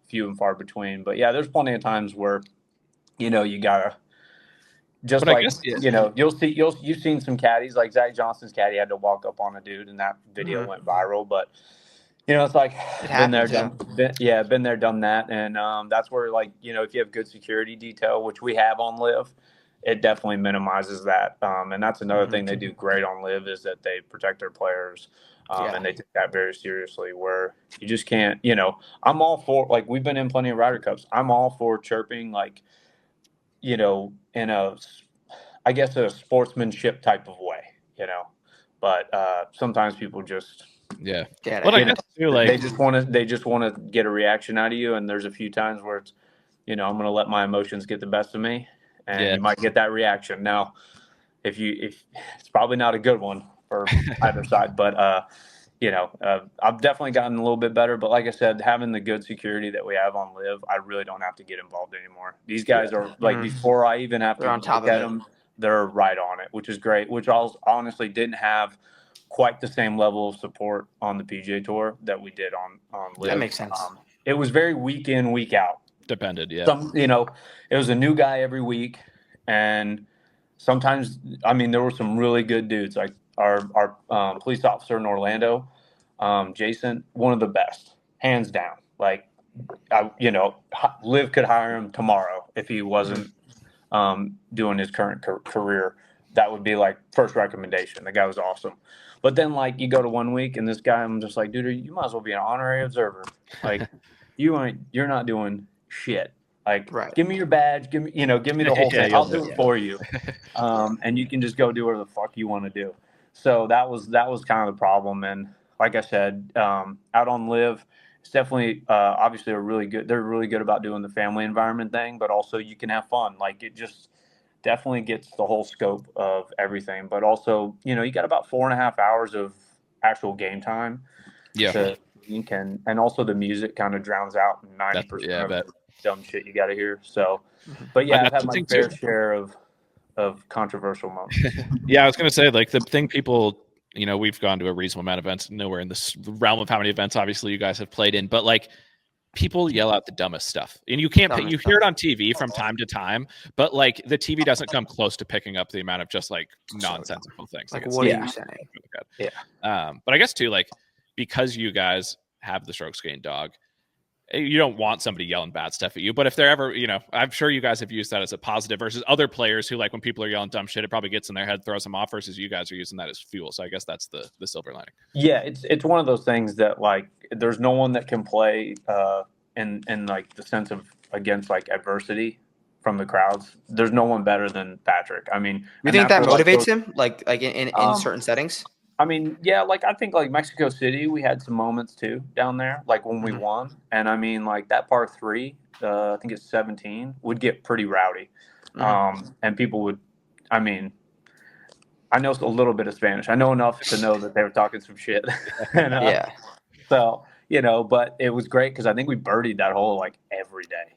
few and far between. But yeah, there's plenty of times where, you gotta just But I like, guess, yeah. you've seen some caddies, like Zach Johnson's caddy had to walk up on a dude and that video went viral. But it's like been there, done that. And that's where, like, if you have good security detail, which we have on Live, it definitely minimizes that. And that's another thing they do great on Live is that they protect their players. And they take that very seriously, where you just can't, I'm all for, like, we've been in plenty of Ryder Cups. I'm all for chirping, like, in a, I guess, a sportsmanship type of way, but sometimes people just, But I guess too, like, they just want to get a reaction out of you. And there's a few times where it's, I'm going to let my emotions get the best of me, and you might get that reaction. Now, if it's probably not a good one for either side, but I've definitely gotten a little bit better. But like I said, having the good security that we have on Live, I really don't have to get involved anymore. These guys are like, before I even have to on top look of at them, they're right on it, which is great. Which I honestly didn't have quite the same level of support on the PGA Tour that we did on Live. That makes sense. It was very week in, week out. Depended, yeah. It was a new guy every week, and sometimes, there were some really good dudes, like our police officer in Orlando, Jason, one of the best, hands down. Like, Liv could hire him tomorrow if he wasn't doing his current career. That would be like first recommendation. The guy was awesome. But then, like, you go to 1 week and this guy, I'm just like, dude, you might as well be an honorary observer. Like, you're not doing shit. Like, give me your badge, give me the whole thing. I'll do it for you. And you can just go do whatever the fuck you want to do. So that was kind of the problem. And like I said, out on Live, it's definitely obviously they're really good about doing the family environment thing, but also you can have fun. Like, it just definitely gets the whole scope of everything. But also, you got about 4.5 hours of actual game time. Yeah. And also the music kind of drowns out 90% of the dumb shit you got to hear. So, but yeah, I've had my fair share of controversial moments. Yeah, I was going to say, like, the thing people, we've gone to a reasonable amount of events, nowhere in this realm of how many events obviously you guys have played in, but like, people yell out the dumbest stuff, and you can't you hear it on TV from time to time, but like the TV doesn't come close to picking up the amount of just like nonsensical things. Like, what are you saying? Yeah. But I guess too, like, because you guys have the strokes gained dog, you don't want somebody yelling bad stuff at you. But if they're ever, I'm sure you guys have used that as a positive versus other players who, like, when people are yelling dumb shit, it probably gets in their head, throws them off, versus you guys are using that as fuel. So I guess that's the silver lining. Yeah, it's one of those things that, like, there's no one that can play in like the sense of against like adversity from the crowds. There's no one better than Patrick. I mean, you think that motivates him, like in certain settings? I mean, yeah, like, I think like Mexico City, we had some moments too down there, like when we won. And I mean, like, that par 3, I think it's 17, would get pretty rowdy. And people would, I mean, I know a little bit of Spanish. I know enough to know that they were talking some shit. And, so, but it was great because I think we birdied that hole like every day.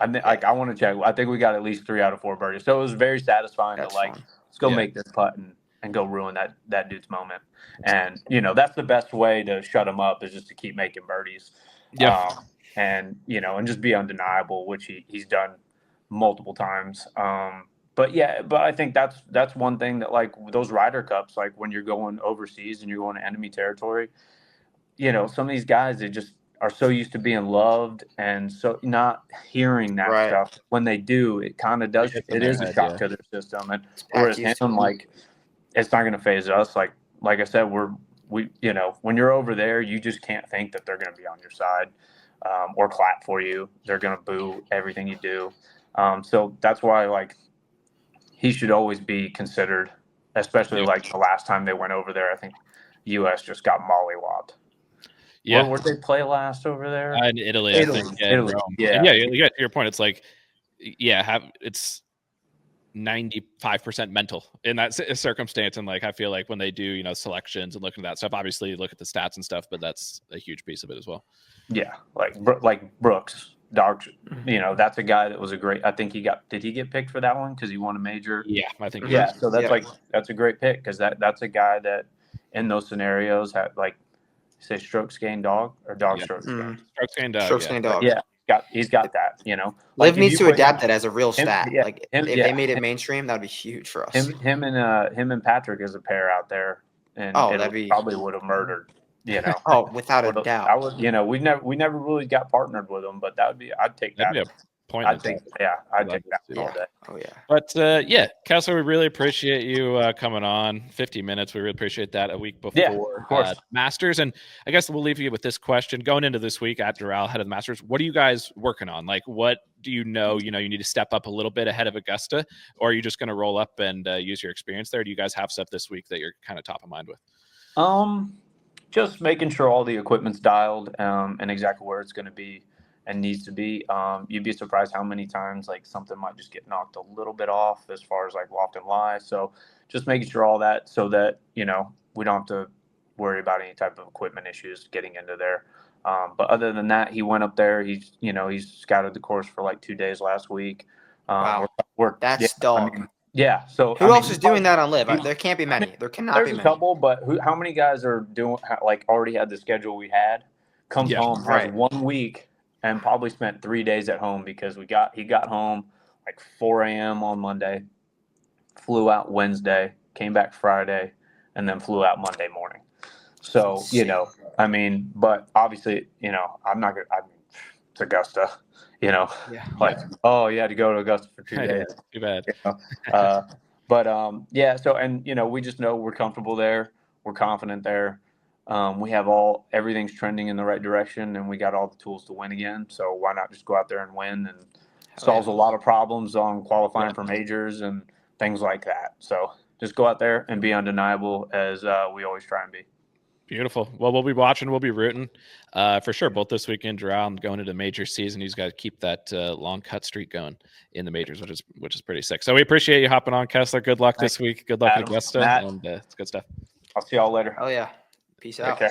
I want to check. I think we got at least 3 out of 4 birdies. So it was very satisfying to, like, let's go make this putt and go ruin that dude's moment. And, that's the best way to shut him up, is just to keep making birdies. Yeah. And just be undeniable, which he's done multiple times. But I think that's one thing that, like, those Ryder Cups, like when you're going overseas and you're going to enemy territory, some of these guys, are so used to being loved and so not hearing that Right. stuff. When they do, it kind of does. hits in It their is a head, shock yeah. to their system. And It's whereas packed used to him, it. like, it's not going to phase us. Like I said, we you know, when you're over there, you just can't think that they're going to be on your side or clap for you. They're going to boo everything you do. So that's why, like, he should always be considered, especially Yeah. like the last time they went over there. I think U.S. just got mollywopped. Yeah. Where did they play last over there? In Italy, I think. Yeah, in Italy. Rome. Yeah. And yeah, to your point, it's like, yeah, it's 95% mental in that circumstance. And like, I feel like when they do, you know, selections and looking at that stuff, obviously you look at the stats and stuff, but that's a huge piece of it as well. Yeah, like Brooks, Dodge. You know, that's a guy that was a great. I think did he get picked for that one because he won a major? Yeah, I think. Yeah, so that's a great pick because that's a guy that in those scenarios had, like, say, strokes gained dog or dog strokes gained. Strokes gained dog. Strokes Yeah. gained dog. Yeah, he's got that. You know, Liv if needs you to put adapt that as a real him- stat. yeah, Like him- if yeah, they made it him- mainstream, that would be huge for us. him and Patrick as a pair out there, and Oh, it that'd be- probably would have murdered. You know, Oh, without a I doubt. would. You know, we never really got partnered with them, but that would be. I'd take that. That'd be a point. I'd take that all Yeah. day. Oh yeah. But yeah, Kessler, we really appreciate you coming on. 50 minutes. We really appreciate that a week before of course. Masters. And I guess we'll leave you with this question. Going into this week after Al head of the Masters, what are you guys working on? Like, what do you know? You need to step up a little bit ahead of Augusta, or are you just going to roll up and use your experience there? Do you guys have stuff this week that you're kind of top of mind with? Just making sure all the equipment's dialed and exactly where it's going to be and needs to be. You'd be surprised how many times like something might just get knocked a little bit off as far as like loft and lie. So just making sure all that so that, we don't have to worry about any type of equipment issues getting into there. But other than that, he went up there. He's scouted the course for like 2 days last week. Wow. That's yeah, dog. Yeah. So Who else is doing that on Live? There can't be many. There cannot be there's many. a couple, but how many guys are doing already had the schedule we had? Comes home, has 1 week, and probably spent 3 days at home because he got home like 4 a.m. on Monday, flew out Wednesday, came back Friday, and then flew out Monday morning. So but obviously, I'm not gonna. It's Augusta, Yeah. Oh, you had to go to Augusta for 2 days. Too bad. So we just know we're comfortable there. We're confident there. We have everything's trending in the right direction, and we got all the tools to win again. So why not just go out there and win? And solves a lot of problems on qualifying for majors and things like that. So just go out there and be undeniable as we always try and be. Beautiful. Well, we'll be watching. We'll be rooting for sure. Both this weekend, around going into major season, he's got to keep that long cut streak going in the majors, which is pretty sick. So we appreciate you hopping on, Kessler. Good luck this week. Good luck at Augusta, and it's good stuff. I'll see y'all later. Oh yeah. Peace out. Okay.